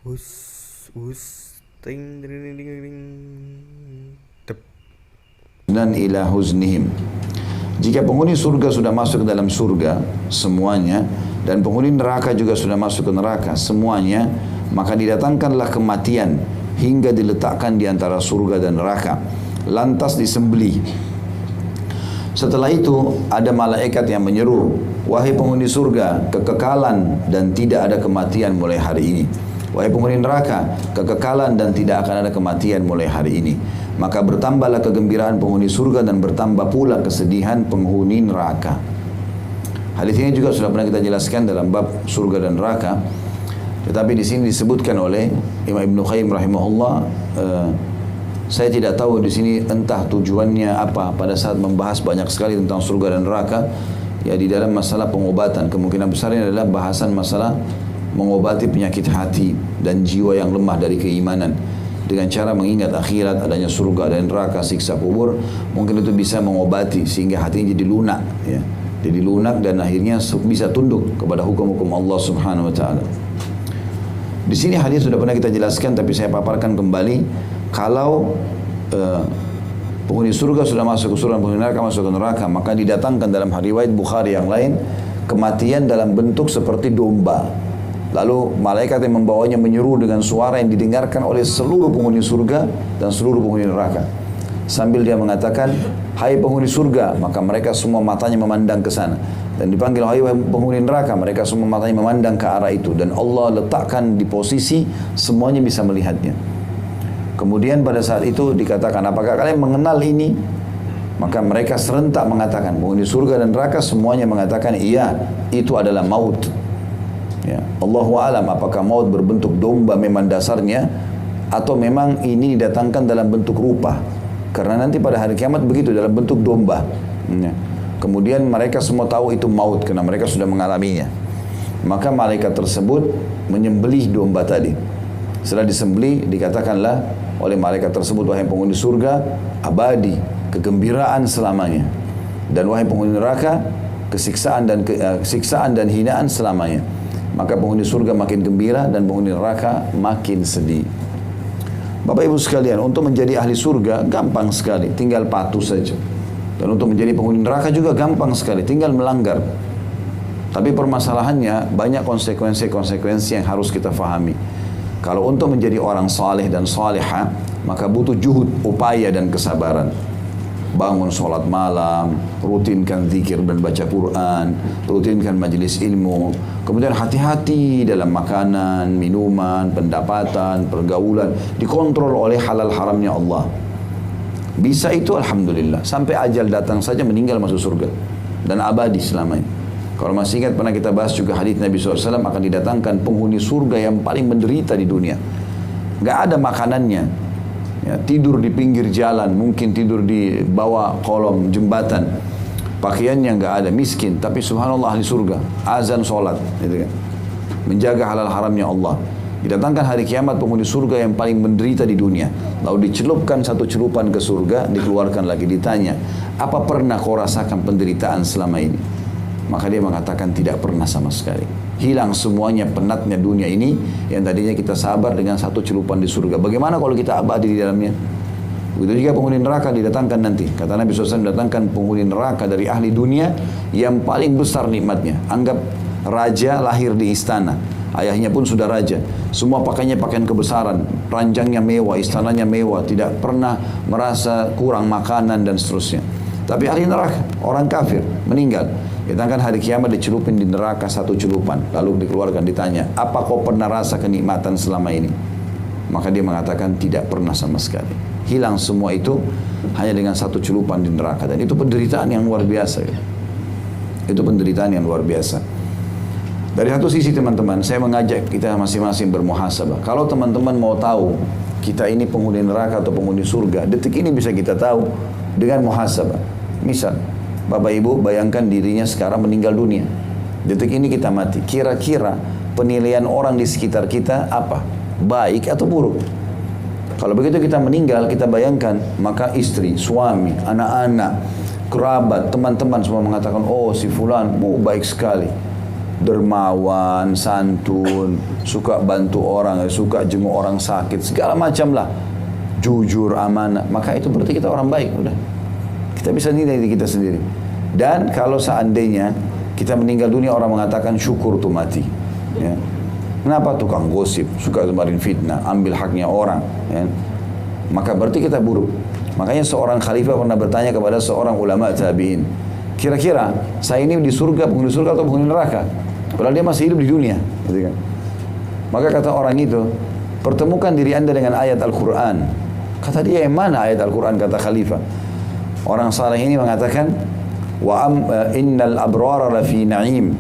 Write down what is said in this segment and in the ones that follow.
Us, us, ting, ding, ding, ding, ding. Dep. Dan ila huznihim. Jika penghuni surga sudah masuk ke dalam surga semuanya, dan penghuni neraka juga sudah masuk ke neraka semuanya, maka didatangkanlah kematian hingga diletakkan di antara surga dan neraka, lantas disembelih. Setelah itu ada malaikat yang menyeru, wahai penghuni surga, kekekalan dan tidak ada kematian mulai hari ini. Wahai penghuni neraka, kekekalan dan tidak akan ada kematian mulai hari ini. Maka bertambahlah kegembiraan penghuni surga dan bertambah pula kesedihan penghuni neraka. Hadis ini juga sudah pernah kita jelaskan dalam bab surga dan neraka. Tetapi di sini disebutkan oleh Imam Ibnu Qayyim rahimahullah. Saya tidak tahu di sini entah tujuannya apa pada saat membahas banyak sekali tentang surga dan neraka. Ya, di dalam masalah pengobatan, kemungkinan besarnya adalah bahasan masalah mengobati penyakit hati dan jiwa yang lemah dari keimanan dengan cara mengingat akhirat, adanya surga dan neraka, siksa kubur. Mungkin itu bisa mengobati sehingga hatinya jadi lunak, ya, jadi lunak dan akhirnya bisa tunduk kepada hukum-hukum Allah Subhanahu Wa Taala. Di sini hadis sudah pernah kita jelaskan, tapi saya paparkan kembali. Kalau penghuni surga sudah masuk ke surga, penghuni neraka masuk ke neraka, maka didatangkan dalam riwayat Bukhari yang lain kematian dalam bentuk seperti domba. Lalu malaikat yang membawanya menyeru dengan suara yang didengarkan oleh seluruh penghuni surga dan seluruh penghuni neraka. Sambil dia mengatakan, hai penghuni surga, maka mereka semua matanya memandang ke sana. Dan dipanggil, hai penghuni neraka, mereka semua matanya memandang ke arah itu. Dan Allah letakkan di posisi semuanya bisa melihatnya. Kemudian pada saat itu dikatakan, apakah kalian mengenal ini? Maka mereka serentak mengatakan, penghuni surga dan neraka semuanya mengatakan, iya, itu adalah maut. Ya, Allahu alam apakah maut berbentuk domba memang dasarnya, atau memang ini didatangkan dalam bentuk rupa. Karena nanti pada hari kiamat begitu, dalam bentuk domba. Ya. Kemudian mereka semua tahu itu maut karena mereka sudah mengalaminya. Maka malaikat tersebut menyembelih domba tadi. Setelah disembelih, dikatakanlah oleh malaikat tersebut, wahai penghuni surga, abadi, kegembiraan selamanya. Dan wahai penghuni neraka, siksaan dan hinaan selamanya. Maka penghuni surga makin gembira dan penghuni neraka makin sedih. Bapak Ibu sekalian, untuk menjadi ahli surga gampang sekali, tinggal patuh saja. Dan untuk menjadi penghuni neraka juga gampang sekali, tinggal melanggar. Tapi permasalahannya banyak konsekuensi-konsekuensi yang harus kita fahami. Kalau untuk menjadi orang saleh dan saleha, maka butuh juhud, upaya dan kesabaran. Bangun sholat malam, rutinkan zikir dan baca Quran, rutinkan majelis ilmu. Kemudian hati-hati dalam makanan, minuman, pendapatan, pergaulan, dikontrol oleh halal haramnya Allah. Bisa itu alhamdulillah, sampai ajal datang saja meninggal masuk surga dan abadi selamanya. Kalau masih ingat pernah kita bahas juga hadis Nabi SAW, akan didatangkan penghuni surga yang paling menderita di dunia. Gak ada makanannya. Ya, tidur di pinggir jalan, mungkin tidur di bawah kolom jembatan, pakaiannya nggak ada, miskin, tapi subhanallah ahli surga, azan sholat, gitu kan, menjaga halal haramnya Allah. Didatangkan hari kiamat penghuni surga yang paling menderita di dunia, lalu dicelupkan satu celupan ke surga, dikeluarkan lagi, ditanya, apa pernah kau rasakan penderitaan selama ini? Maka dia mengatakan tidak pernah sama sekali. Hilang semuanya penatnya dunia ini yang tadinya kita sabar dengan satu celupan di surga. Bagaimana kalau kita abadi di dalamnya? Begitu juga penghuni neraka didatangkan nanti. Kata Nabi SAW, datangkan penghuni neraka dari ahli dunia yang paling besar nikmatnya. Anggap raja lahir di istana. Ayahnya pun sudah raja. Semua pakainya pakaian kebesaran. Ranjangnya mewah, istananya mewah. Tidak pernah merasa kurang makanan dan seterusnya. Tapi ahli neraka, orang kafir, meninggal. Kita kan hari kiamat dicelupin di neraka satu celupan, lalu dikeluarkan, ditanya, apa kau pernah rasa kenikmatan selama ini? Maka dia mengatakan tidak pernah sama sekali. Hilang semua itu hanya dengan satu celupan di neraka, dan itu penderitaan yang luar biasa. Ya. Itu penderitaan yang luar biasa. Dari satu sisi teman-teman, saya mengajak kita masing-masing bermuhasabah. Kalau teman-teman mau tahu kita ini penghuni neraka atau penghuni surga, detik ini bisa kita tahu dengan muhasabah. Misal, Bapak Ibu bayangkan dirinya sekarang meninggal dunia. Detik ini kita mati. Kira-kira penilaian orang di sekitar kita apa? Baik atau buruk? Kalau begitu kita meninggal, kita bayangkan, maka istri, suami, anak-anak, kerabat, teman-teman semua mengatakan, oh si fulan, baik sekali. dermawan, santun, suka bantu orang, suka jenguk orang sakit, segala macam lah. Jujur, amanah, maka itu berarti kita orang baik, udah. Kita bisa nilai diri kita sendiri. Dan kalau seandainya kita meninggal dunia, orang mengatakan syukur tuh mati. Ya. Kenapa tukang gosip, suka sebarin fitnah, ambil haknya orang, ya. Maka berarti kita buruk. Makanya seorang khalifah pernah bertanya kepada seorang ulama tabi'in, kira-kira saya ini di surga, penghuni surga atau penghuni neraka? Padahal dia masih hidup di dunia, gitu kan. Maka kata orang itu, pertemukan diri anda dengan ayat Al-Quran. Kata dia, yang mana ayat Al-Quran? Kata khalifah. Orang saleh ini mengatakan, innal abrara lafi na'im.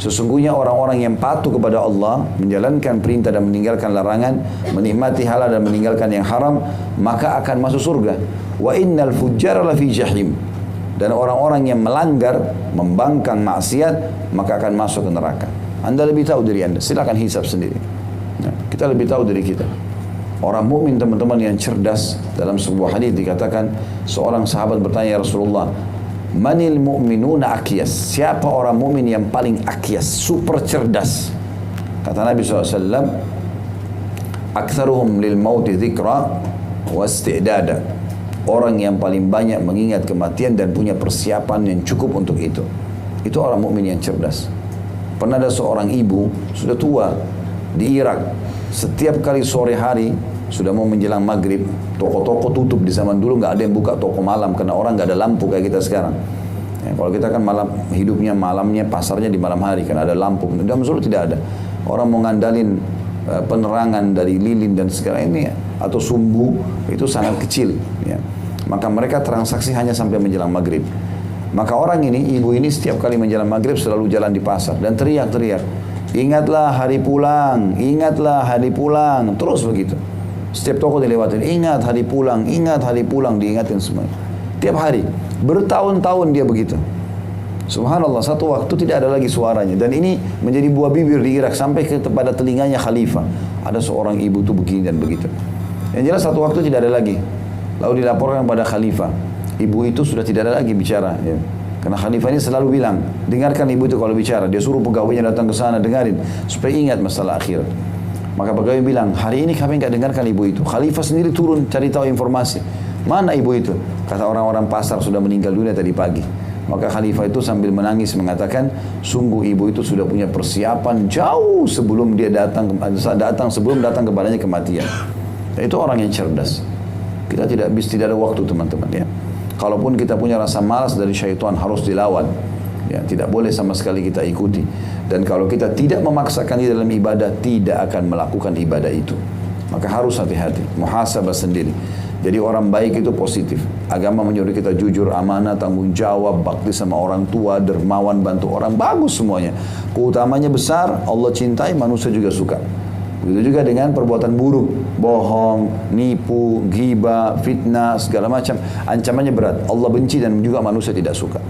Sesungguhnya orang-orang yang patuh kepada Allah, menjalankan perintah dan meninggalkan larangan, menikmati halal dan meninggalkan yang haram, maka akan masuk surga. Wa innal fujjara lafi jahim. Dan orang-orang yang melanggar, membangkang maksiat, maka akan masuk ke neraka. Anda lebih tahu dari anda, silakan hisab sendiri. Nah, kita lebih tahu dari kita. Orang mukmin teman-teman yang cerdas, dalam sebuah hadis dikatakan seorang sahabat bertanya, ya Rasulullah, manil mu'minuna akyas? Siapa orang mukmin yang paling akyas, super cerdas? Kata Nabi SAW, aktsaruhum lil mauti dzikra wa isti'dada. Orang yang paling banyak mengingat kematian dan punya persiapan yang cukup untuk itu. Itu orang mukmin yang cerdas. Pernah ada seorang ibu, sudah tua, di Irak. Setiap kali sore hari, sudah mau menjelang maghrib, toko-toko tutup. Di zaman dulu nggak ada yang buka toko malam karena orang nggak ada lampu kayak kita sekarang. Ya, kalau kita kan malam hidupnya malamnya, pasarnya di malam hari karena ada lampu. Dalam Solo tidak ada. Orang mau ngandalin penerangan dari lilin dan segala ini atau sumbu itu sangat kecil. Ya. Maka mereka transaksi hanya sampai menjelang maghrib. Maka orang ini, ibu ini setiap kali menjelang maghrib selalu jalan di pasar dan teriak-teriak, ingatlah hari pulang, ingatlah hari pulang, terus begitu. Setiap toko dilewatin, ingat hari pulang, diingatin semuanya. Tiap hari, bertahun-tahun dia begitu. Subhanallah, satu waktu tidak ada lagi suaranya. Dan ini menjadi buah bibir di Irak sampai kepada telinganya khalifah. Ada seorang ibu tuh begini dan begitu. Yang jelas satu waktu tidak ada lagi. Lalu dilaporkan pada khalifah. Ibu itu sudah tidak ada lagi bicara. Ya. Karena khalifah ini selalu bilang, dengarkan ibu itu kalau bicara. Dia suruh pegawainya datang ke sana, dengarin. Supaya ingat masalah akhirat. Maka pegawai bilang, hari ini kami enggak dengarkan ibu itu. Khalifah sendiri turun cari tahu informasi. Mana ibu itu? Kata orang-orang pasar sudah meninggal dunia tadi pagi. Maka khalifah itu sambil menangis mengatakan, sungguh ibu itu sudah punya persiapan jauh sebelum dia datang kepadanya kematian. Dan itu orang yang cerdas. Kita tidak ada waktu teman-teman ya. Kalaupun kita punya rasa malas dari syaitan harus dilawan. Ya, tidak boleh sama sekali kita ikuti. Dan kalau kita tidak memaksakan diri dalam ibadah, tidak akan melakukan ibadah itu. Maka harus hati-hati, muhasabah sendiri. Jadi orang baik itu positif. Agama menyuruh kita jujur, amanah, tanggung jawab, bakti sama orang tua, dermawan, bantu orang, bagus semuanya. Keutamanya besar, Allah cintai, manusia juga suka. Begitu juga dengan perbuatan buruk, bohong, nipu, ghibah, fitnah, segala macam. Ancamannya berat. Allah benci dan juga manusia tidak suka.